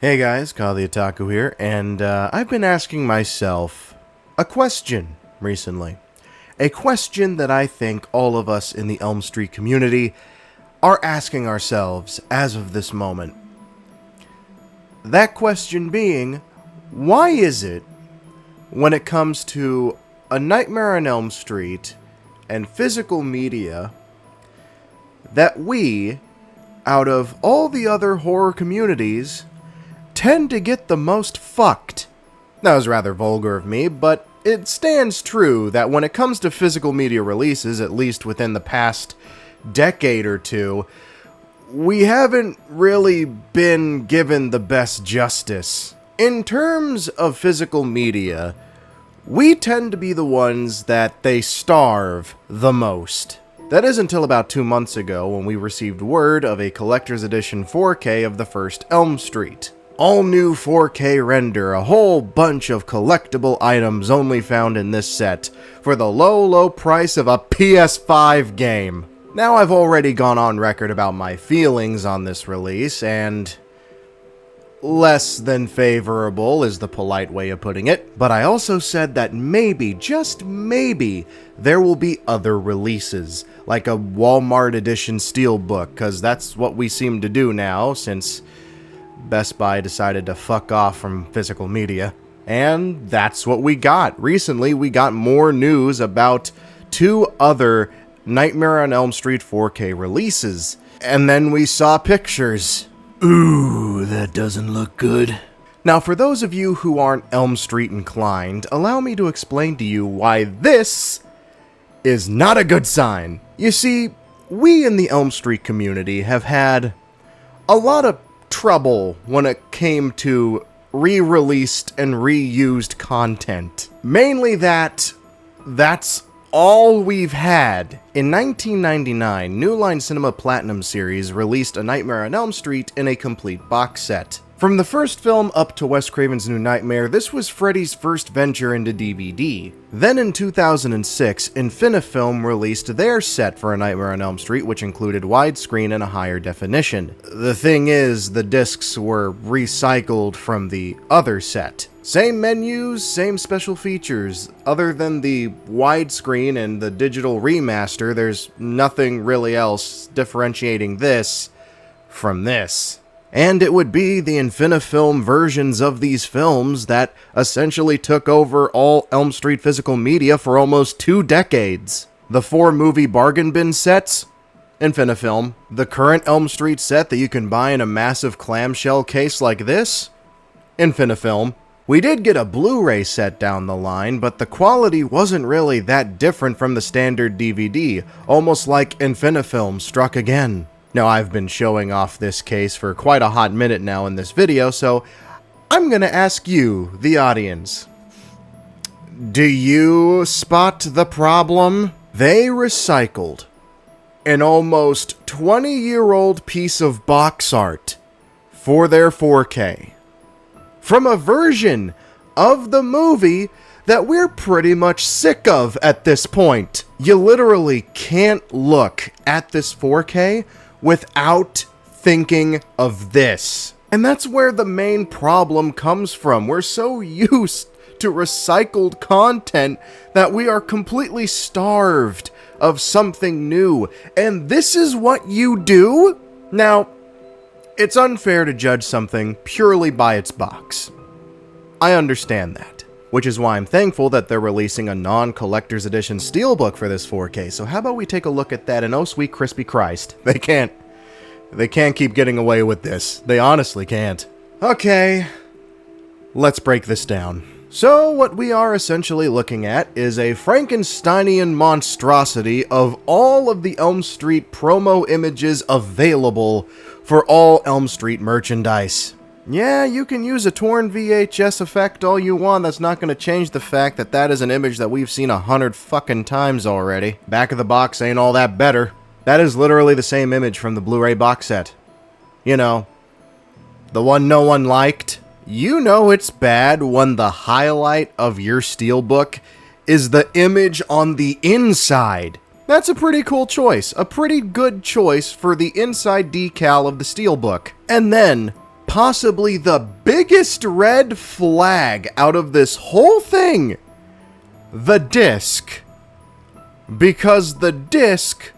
Hey guys, Kyle the Otaku here, and I've been asking myself a question recently. A question that I think all of us in the Elm Street community are asking ourselves as of this moment. That question being, why is it, when it comes to A Nightmare on Elm Street and physical media, that we, out of all the other horror communities, tend to get the most fucked? That was rather vulgar of me, but it stands true that when it comes to physical media releases, at least within the past decade or two, we haven't really been given the best justice. In terms of physical media, we tend to be the ones that they starve the most. That is until about 2 months ago when we received word of a collector's edition 4K of the first Elm Street. All new 4K render, a whole bunch of collectible items only found in this set, for the low price of a PS5 game. Now I've already gone on record about my feelings on this release, and less than favorable is the polite way of putting it, but I also said that maybe, just maybe, there will be other releases, like a Walmart edition steelbook, cause that's what we seem to do now, since Best Buy decided to fuck off from physical media. And that's what we got. Recently, we got more news about 2 other Nightmare on Elm Street 4K releases. And then we saw pictures. Ooh, that doesn't look good. Now, for those of you who aren't Elm Street inclined, allow me to explain to you why this is not a good sign. You see, we in the Elm Street community have had a lot of trouble when it came to re-released and reused content. Mainly that's all we've had. In 1999, New Line Cinema Platinum Series released A Nightmare on Elm Street in a complete box set. From the first film up to Wes Craven's New Nightmare, this was Freddy's first venture into DVD. Then in 2006, Infinifilm released their set for A Nightmare on Elm Street, which included widescreen and a higher definition. The thing is, the discs were recycled from the other set. Same menus, same special features. Other than the widescreen and the digital remaster, there's nothing really else differentiating this from this. And it would be the Infinifilm versions of these films that essentially took over all Elm Street physical media for almost 2 decades. The 4 movie bargain bin sets? Infinifilm. The current Elm Street set that you can buy in a massive clamshell case like this? Infinifilm. We did get a Blu-ray set down the line, but the quality wasn't really that different from the standard DVD, almost like Infinifilm struck again. Now, I've been showing off this case for quite a hot minute now in this video, so I'm gonna ask you, the audience, do you spot the problem? They recycled an almost 20-year-old piece of box art for their 4K from a version of the movie that we're pretty much sick of at this point. You literally can't look at this 4K without thinking of this. And that's where the main problem comes from. We're so used to recycled content that we are completely starved of something new. And this is what you do? Now, it's unfair to judge something purely by its box. I understand that. Which is why I'm thankful that they're releasing a non-collector's edition steelbook for this 4K, so how about we take a look at that, and oh sweet crispy Christ, they can't keep getting away with this. They honestly can't. Okay, let's break this down. So what we are essentially looking at is a Frankensteinian monstrosity of all of the Elm Street promo images available for all Elm Street merchandise. Yeah, you can use a torn VHS effect all you want, that's not going to change the fact that that is an image that we've seen 100 fucking times already. Back of the box ain't all that better. That is literally the same image from the Blu-ray box set. You know, the one no one liked. You know it's bad when the highlight of your steelbook is the image on the inside. That's a pretty cool choice. A pretty good choice for the inside decal of the steelbook. And then possibly the biggest red flag out of this whole thing, the disc. Because the disc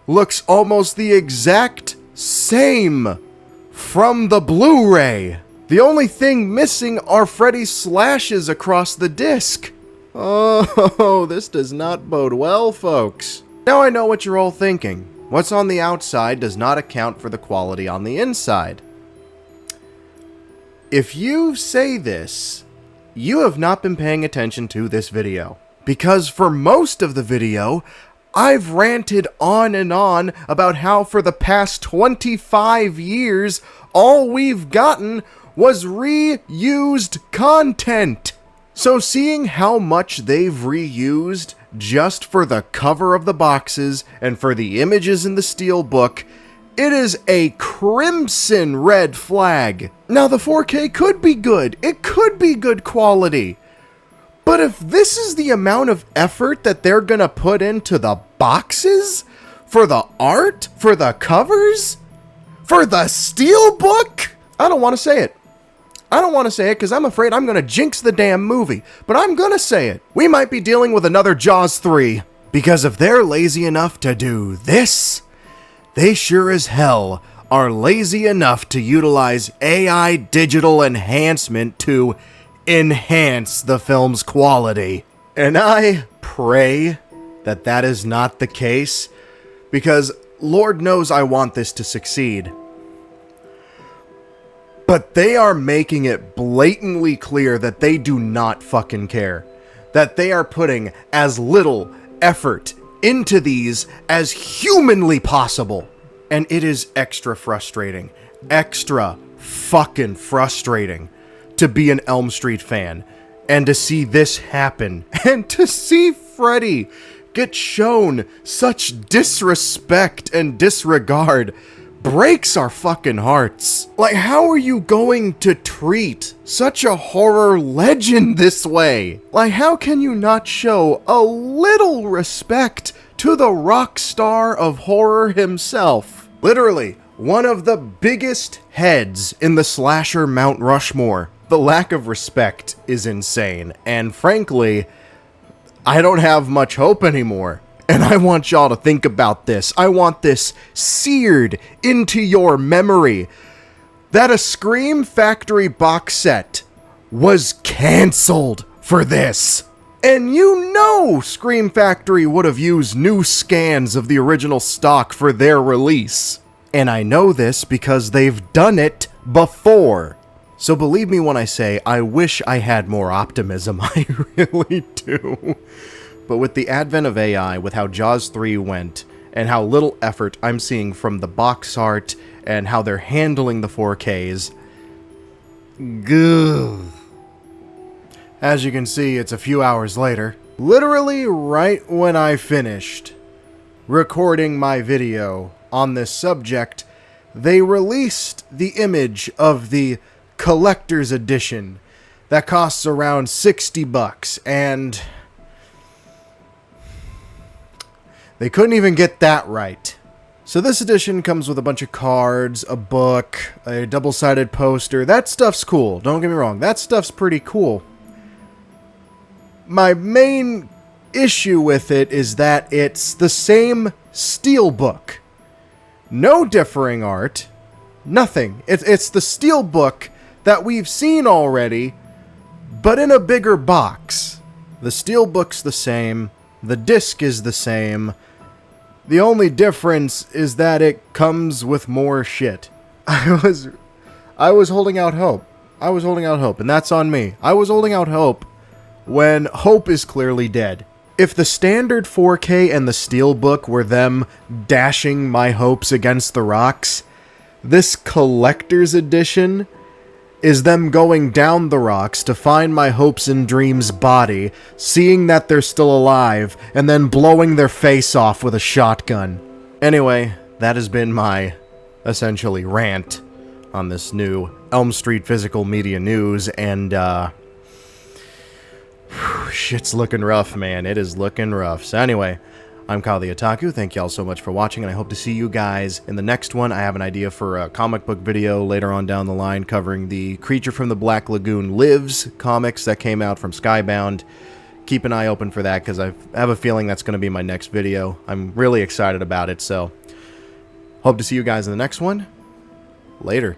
looks almost the exact same from the Blu-ray. The only thing missing are Freddy's slashes across the disc. Oh, this does not bode well, folks. Now I know what you're all thinking. What's on the outside does not account for the quality on the inside. If you say this, you have not been paying attention to this video. Because for most of the video, I've ranted on and on about how for the past 25 years, all we've gotten was reused content. So seeing how much they've reused just for the cover of the boxes and for the images in the steelbook, it is a crimson red flag. Now the 4K could be good. It could be good quality. But if this is the amount of effort that they're gonna put into the boxes, for the art, for the covers, for the steelbook, I don't want to say it. I don't want to say it because I'm afraid I'm going to jinx the damn movie, but I'm going to say it. We might be dealing with another Jaws 3, because if they're lazy enough to do this, they sure as hell are lazy enough to utilize AI digital enhancement to enhance the film's quality. And I pray that that is not the case, because Lord knows I want this to succeed. But they are making it blatantly clear that they do not fucking care. That they are putting as little effort into these as humanly possible. And it is extra frustrating. Extra fucking frustrating to be an Elm Street fan. And to see this happen. And to see Freddy get shown such disrespect and disregard breaks our fucking hearts. Like, how are you going to treat such a horror legend this way? Like, how can you not show a little respect to the rock star of horror himself? Literally, one of the biggest heads in the slasher Mount Rushmore. The lack of respect is insane, and frankly, I don't have much hope anymore. And I want y'all to think about this. I want this seared into your memory. That a Scream Factory box set was canceled for this. And you know Scream Factory would have used new scans of the original stock for their release. And I know this because they've done it before. So believe me when I say I wish I had more optimism. I really do. But with the advent of AI, with how Jaws 3 went, and how little effort I'm seeing from the box art, and how they're handling the 4Ks, gugh. As you can see, it's a few hours later. Literally right when I finished recording my video on this subject, they released the image of the collector's edition that costs around $60, and they couldn't even get that right. So this edition comes with a bunch of cards, a book, a double-sided poster. That stuff's cool, don't get me wrong. That stuff's pretty cool. My main issue with it is that it's the same steelbook. No differing art. Nothing. It's the steelbook that we've seen already, but in a bigger box. The steelbook's the same. The disc is the same. The only difference is that it comes with more shit. I was holding out hope. I was holding out hope, and that's on me. I was holding out hope when hope is clearly dead. If the standard 4K and the steelbook were them dashing my hopes against the rocks, this collector's edition is them going down the rocks to find my hopes and dreams' body, seeing that they're still alive, and then blowing their face off with a shotgun. Anyway, that has been my, essentially, rant on this new Elm Street Physical Media News, and, shit's looking rough, man. It is looking rough. So anyway, I'm Kyle the Otaku. Thank y'all so much for watching, and I hope to see you guys in the next one. I have an idea for a comic book video later on down the line covering the Creature from the Black Lagoon Lives comics that came out from Skybound. Keep an eye open for that, because I have a feeling that's going to be my next video. I'm really excited about it, so hope to see you guys in the next one. Later.